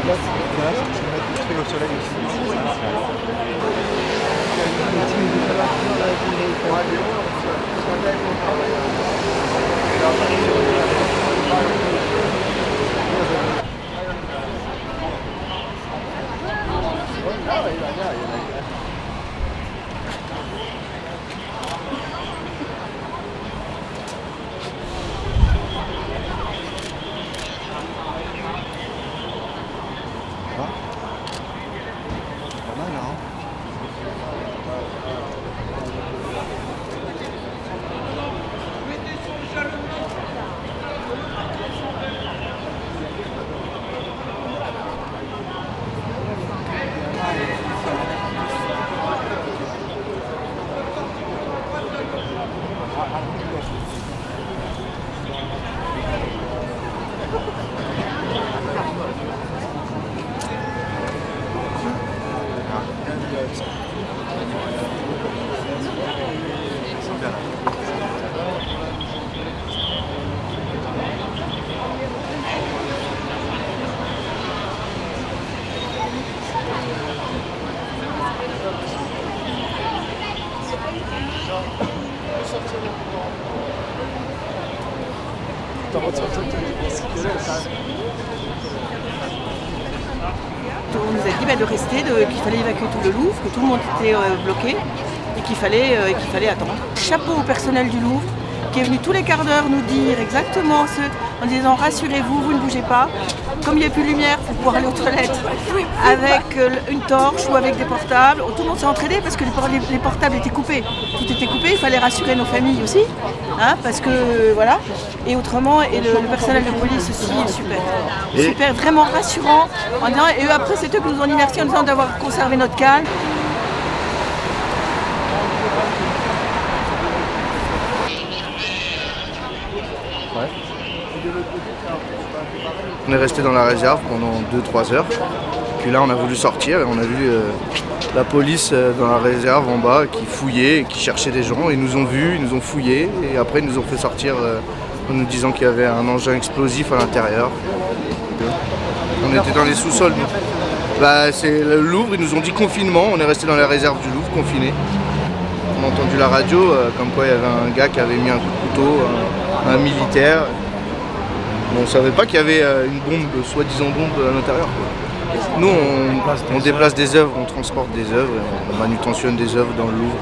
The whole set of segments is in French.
place. Voilà, je vais mettre vite fait au soleil aussi. On nous a dit de rester, qu'il fallait évacuer tout le Louvre, que tout le monde était bloqué et qu'il fallait attendre. Chapeau au personnel du Louvre qui est venu tous les quarts d'heure nous dire exactement en disant rassurez-vous, vous ne bougez pas. Comme il n'y a plus de lumière, il faut pouvoir aller aux toilettes avec une torche ou avec des portables. Tout le monde s'est entraîné parce que les portables étaient coupés. Tout était coupé, il fallait rassurer nos familles aussi, hein, parce que voilà. Et autrement, et le personnel de police aussi est super. Super, vraiment rassurant. En disant, et après, c'est eux qui nous ont remercié en disant d'avoir conservé notre calme. On est resté dans la réserve pendant 2-3 heures. Puis là, on a voulu sortir et on a vu la police dans la réserve en bas qui fouillait et qui cherchait des gens. Ils nous ont vus, ils nous ont fouillés et après ils nous ont fait sortir en nous disant qu'il y avait un engin explosif à l'intérieur. On était dans les sous-sols. Bah, c'est le Louvre, ils nous ont dit confinement. On est resté dans la réserve du Louvre, confinés. On a entendu la radio comme quoi il y avait un gars qui avait mis un coup de couteau, un militaire. On ne savait pas qu'il y avait une bombe, soi-disant bombe à l'intérieur. Nous, on déplace des œuvres, on transporte des œuvres, on manutentionne des œuvres dans le Louvre.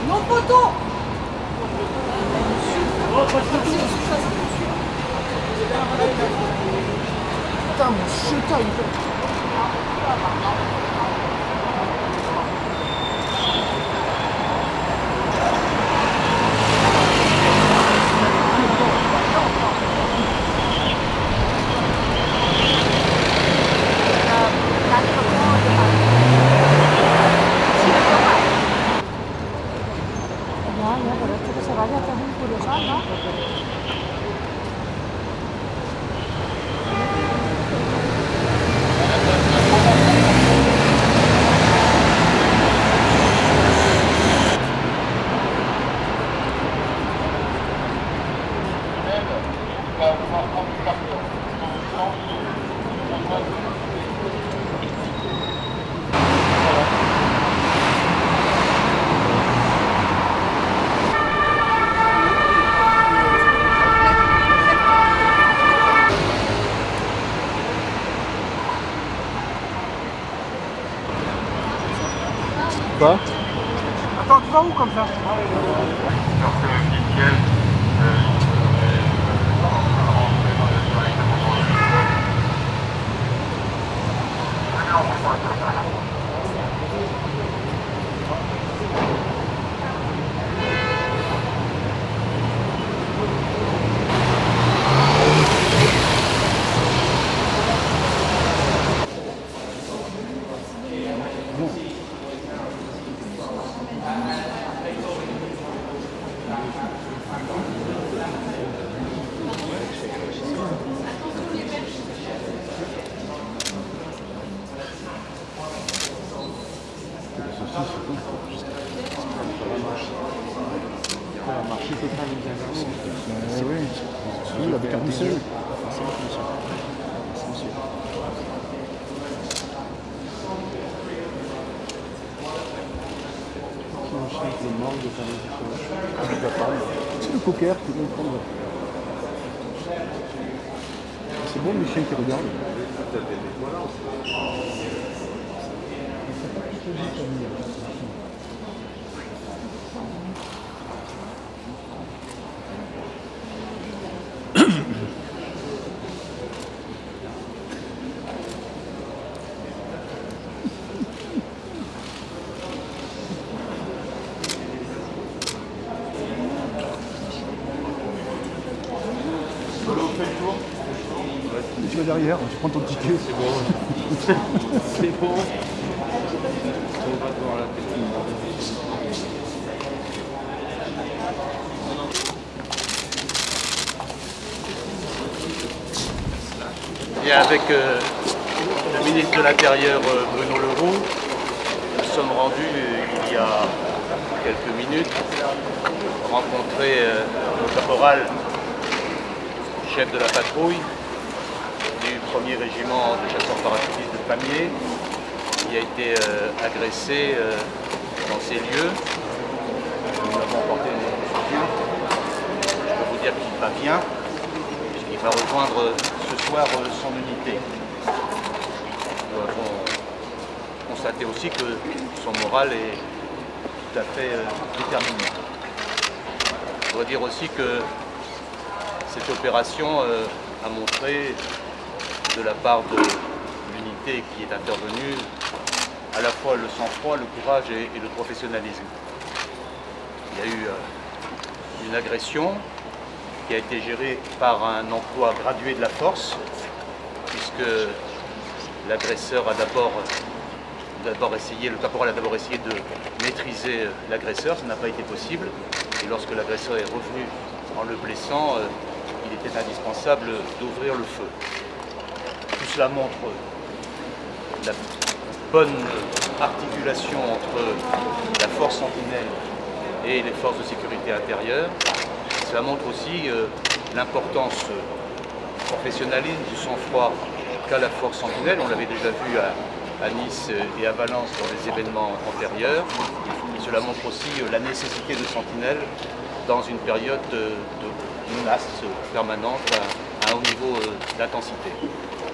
Non, poteau! Putain, mon cheta, il fait... Quoi? Attends, tu vas où comme ça? avec un monsieur. C'est le poker qui vient prendre. C'est bon les chiens qui regardent. Tu vas derrière, tu prends ton ticket. C'est bon. C'est bon. Et avec le ministre de l'Intérieur Bruno Le Roux, nous sommes rendus il y a quelques minutes rencontrer le caporal, chef de la patrouille du 1er régiment de chasseurs parachutistes de Pamiers, qui a été agressé dans ces lieux. Nous avons porté des soutiens. Je peux vous dire qu'il va bien, puisqu'il va rejoindre ce soir son unité. Nous avons constaté aussi que son moral est tout à fait déterminé. Je dois dire aussi que cette opération a montré de la part de l'unité qui est intervenue à la fois le sang-froid, le courage et le professionnalisme. Il y a eu une agression qui a été gérée par un emploi gradué de la force, puisque l'agresseur a d'abord essayé, le caporal a d'abord essayé de maîtriser l'agresseur, ça n'a pas été possible, et lorsque l'agresseur est revenu en le blessant, il était indispensable d'ouvrir le feu. Tout cela montre la bonne articulation entre la force sentinelle et les forces de sécurité intérieure. Cela montre aussi l'importance professionnalisme, du sang-froid qu'a la force sentinelle. On l'avait déjà vu à Nice et à Valence dans des événements antérieurs. Et cela montre aussi la nécessité de sentinelle dans une période de menace permanente à un haut niveau d'intensité.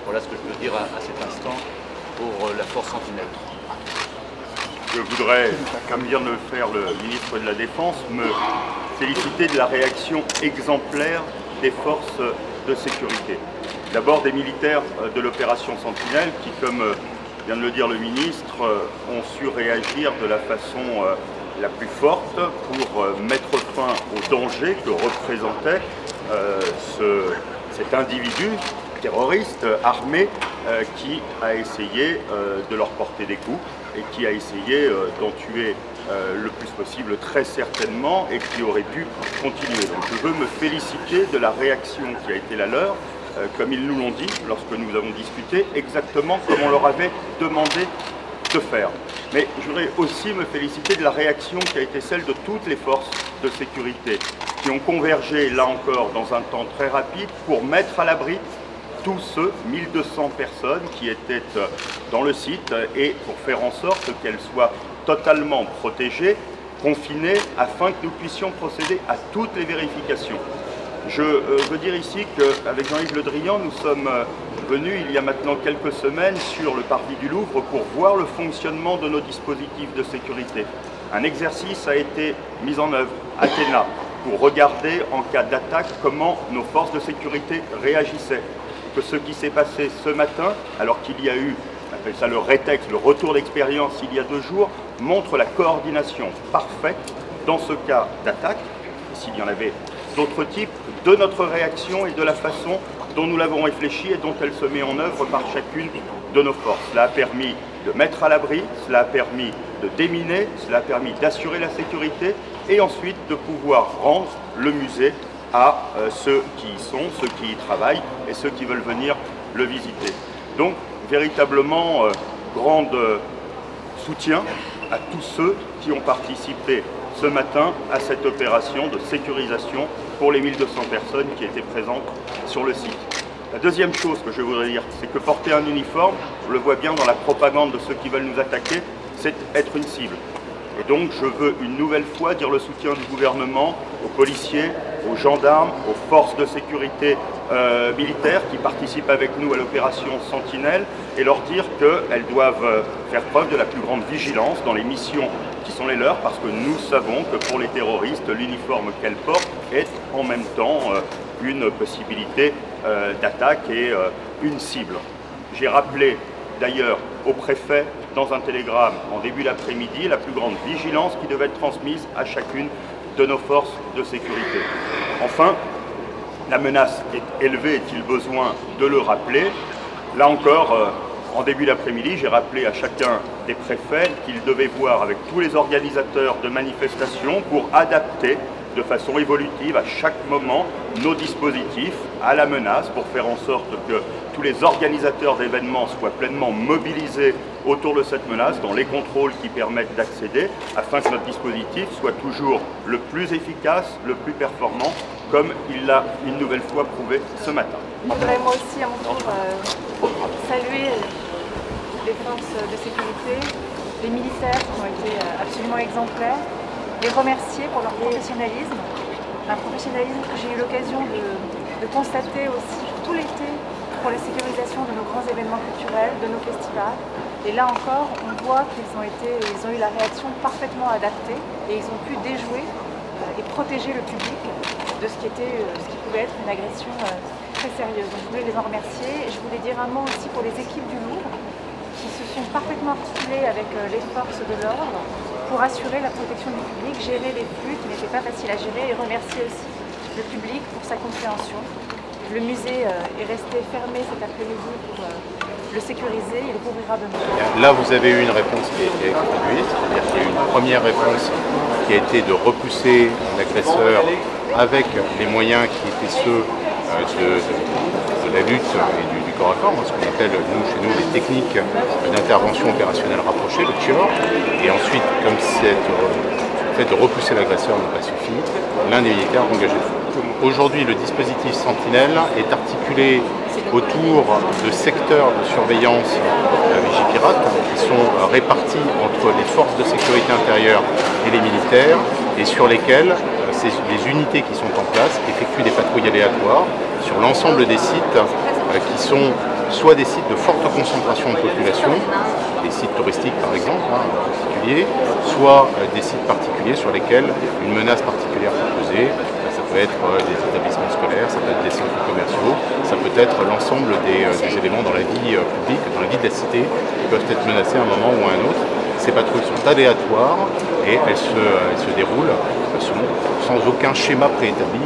Voilà ce que je peux dire à cet instant pour la force sentinelle. Je voudrais, comme vient de le faire le ministre de la Défense, me féliciter de la réaction exemplaire des forces de sécurité. D'abord des militaires de l'opération Sentinelle qui, comme vient de le dire le ministre, ont su réagir de la façon la plus forte pour mettre fin au danger que représentait cet individu terroriste armé qui a essayé de leur porter des coups et qui a essayé d'en tuer le plus possible très certainement et qui aurait pu continuer. Donc je veux me féliciter de la réaction qui a été la leur, comme ils nous l'ont dit lorsque nous avons discuté, exactement comme on leur avait demandé de faire. Mais je voudrais aussi me féliciter de la réaction qui a été celle de toutes les forces de sécurité qui ont convergé là encore dans un temps très rapide pour mettre à l'abri tous ceux, 1200 personnes qui étaient dans le site et pour faire en sorte qu'elles soient totalement protégées, confinées, afin que nous puissions procéder à toutes les vérifications. Je veux dire ici qu'avec Jean-Yves Le Drian, nous sommes venus il y a maintenant quelques semaines sur le parvis du Louvre pour voir le fonctionnement de nos dispositifs de sécurité. Un exercice a été mis en œuvre, Athéna, pour regarder en cas d'attaque comment nos forces de sécurité réagissaient. Que ce qui s'est passé ce matin, alors qu'il y a eu, on appelle ça le rétex, le retour d'expérience il y a 2 jours, montre la coordination parfaite dans ce cas d'attaque, s'il y en avait d'autres types, de notre réaction et de la façon dont nous l'avons réfléchi et dont elle se met en œuvre par chacune de nos forces. Cela a permis de mettre à l'abri, cela a permis de déminer, cela a permis d'assurer la sécurité et ensuite de pouvoir rendre le musée à ceux qui y sont, ceux qui y travaillent et ceux qui veulent venir le visiter. Donc, véritablement, grand soutien à tous ceux qui ont participé ce matin à cette opération de sécurisation pour les 1200 personnes qui étaient présentes sur le site. La deuxième chose que je voudrais dire, c'est que porter un uniforme, on le voit bien dans la propagande de ceux qui veulent nous attaquer, c'est être une cible. Et donc je veux une nouvelle fois dire le soutien du gouvernement aux policiers, aux gendarmes, aux forces de sécurité militaires qui participent avec nous à l'opération Sentinelle et leur dire qu'elles doivent faire preuve de la plus grande vigilance dans les missions qui sont les leurs, parce que nous savons que pour les terroristes, l'uniforme qu'elles portent est en même temps une possibilité d'attaque et une cible. J'ai rappelé d'ailleurs au préfet dans un télégramme en début d'après-midi la plus grande vigilance qui devait être transmise à chacune de nos forces de sécurité. Enfin, la menace est élevée, est-il besoin de le rappeler? Là encore, en début d'après-midi, j'ai rappelé à chacun des préfets qu'ils devaient voir avec tous les organisateurs de manifestations pour adapter de façon évolutive à chaque moment nos dispositifs à la menace, pour faire en sorte que tous les organisateurs d'événements soient pleinement mobilisés autour de cette menace dans les contrôles qui permettent d'accéder, afin que notre dispositif soit toujours le plus efficace, le plus performant, comme il l'a une nouvelle fois prouvé ce matin. Je voudrais moi aussi à mon tour saluer les forces de sécurité, les militaires qui ont été absolument exemplaires, les remercier pour leur professionnalisme, un professionnalisme que j'ai eu l'occasion de constater aussi tout l'été pour la sécurisation de nos grands événements culturels, de nos festivals. Et là encore, on voit qu'ils ont eu la réaction parfaitement adaptée et ils ont pu déjouer et protéger le public de ce qui pouvait être une agression très sérieuse. Donc, je voulais les en remercier et je voulais dire un mot aussi pour les équipes du Louvre qui se sont parfaitement articulées avec les forces de l'ordre pour assurer la protection du public, gérer les flux qui n'étaient pas faciles à gérer et remercier aussi le public pour sa compréhension. Le musée est resté fermé cet après-midi pour le sécuriser, il rouvrira demain. Là, vous avez eu une réponse qui a été produite, c'est-à-dire qu'il y a eu une première réponse qui a été de repousser l'agresseur avec les moyens qui étaient ceux de la lutte et du corps à corps, ce qu'on appelle chez nous les techniques d'intervention opérationnelle rapprochée, le TIOR. Et ensuite, comme le fait de repousser l'agresseur n'a pas suffi, l'un des militaires a engagé le feu. Aujourd'hui, le dispositif Sentinelle est articulé autour de secteurs de surveillance Vigipirate qui sont répartis entre les forces de sécurité intérieure et les militaires, et sur lesquels les unités qui sont en place effectuent des patrouilles aléatoires sur l'ensemble des sites qui sont soit des sites de forte concentration de population, des sites touristiques par exemple en particulier, soit des sites particuliers sur lesquels une menace particulière peut peser. Ça peut être des établissements scolaires, ça peut être des centres commerciaux, ça peut être l'ensemble des éléments dans la vie publique, dans la vie de la cité, qui peuvent être menacés à un moment ou à un autre. Ces patrouilles sont aléatoires et elles se déroulent sans aucun schéma préétabli.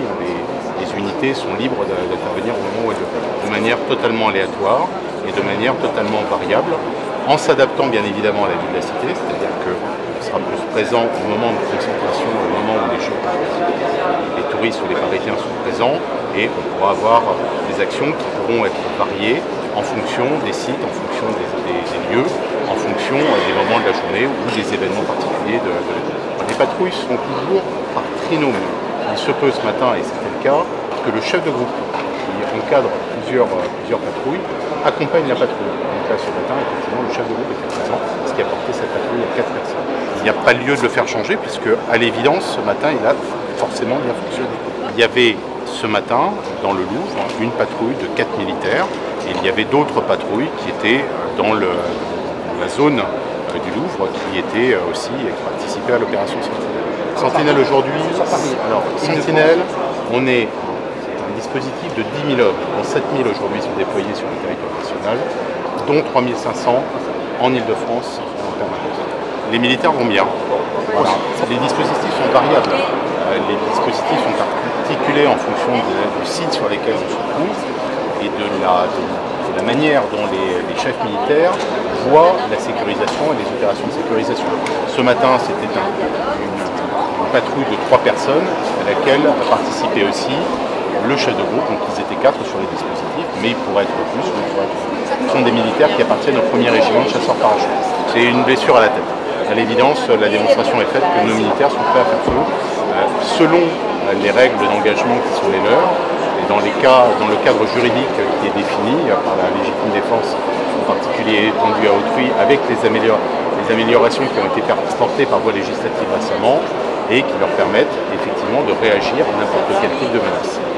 Les unités sont libres d'intervenir au moment où elles le veulent, de manière totalement aléatoire et de manière totalement variable, en s'adaptant bien évidemment à la vie de la cité, c'est-à-dire que sera plus présent au moment de concentration, au moment où les touristes ou les Parisiens sont présents, et on pourra avoir des actions qui pourront être variées en fonction des sites, en fonction des lieux, en fonction des moments de la journée ou des événements particuliers de l'année. Les patrouilles sont toujours par trinôme. Il se peut ce matin, et c'était le cas, que le chef de groupe qui encadre plusieurs patrouilles accompagne la patrouille. Donc là, ce matin, effectivement, le chef de groupe était présent, ce qui a porté cette patrouille à 4 personnes. Il n'y a pas lieu de le faire changer, puisque, à l'évidence, ce matin, il a forcément bien fonctionné. Il y avait ce matin, dans le Louvre, une patrouille de 4 militaires, et il y avait d'autres patrouilles qui étaient dans la zone du Louvre, qui participaient à l'opération Sentinelle. Sentinelle aujourd'hui, alors Sentinelle, on est un dispositif de 10 000 hommes, dont 7 000 aujourd'hui sont déployés sur le territoire national, dont 3 500 en Ile-de-France en permanence. Les militaires vont bien. Voilà. Les dispositifs sont variables. Les dispositifs sont articulés en fonction du site sur lequel on se trouve et de la manière dont les chefs militaires voient la sécurisation et les opérations de sécurisation. Ce matin, c'était une patrouille de 3 personnes à laquelle participait aussi le chef de groupe, donc ils étaient 4 sur les dispositifs, mais ils pourraient être plus ou ils pourraient être plus. Ce sont des militaires qui appartiennent au 1er régiment de chasseurs parachutes. C'est une blessure à la tête. À l'évidence, la démonstration est faite que nos militaires sont prêts à faire feu selon les règles d'engagement qui sont les leurs, et dans le cadre juridique qui est défini par la légitime défense, en particulier étendue à autrui, avec les améliorations qui ont été portées par voie législative récemment et qui leur permettent effectivement de réagir à n'importe quel type de menace.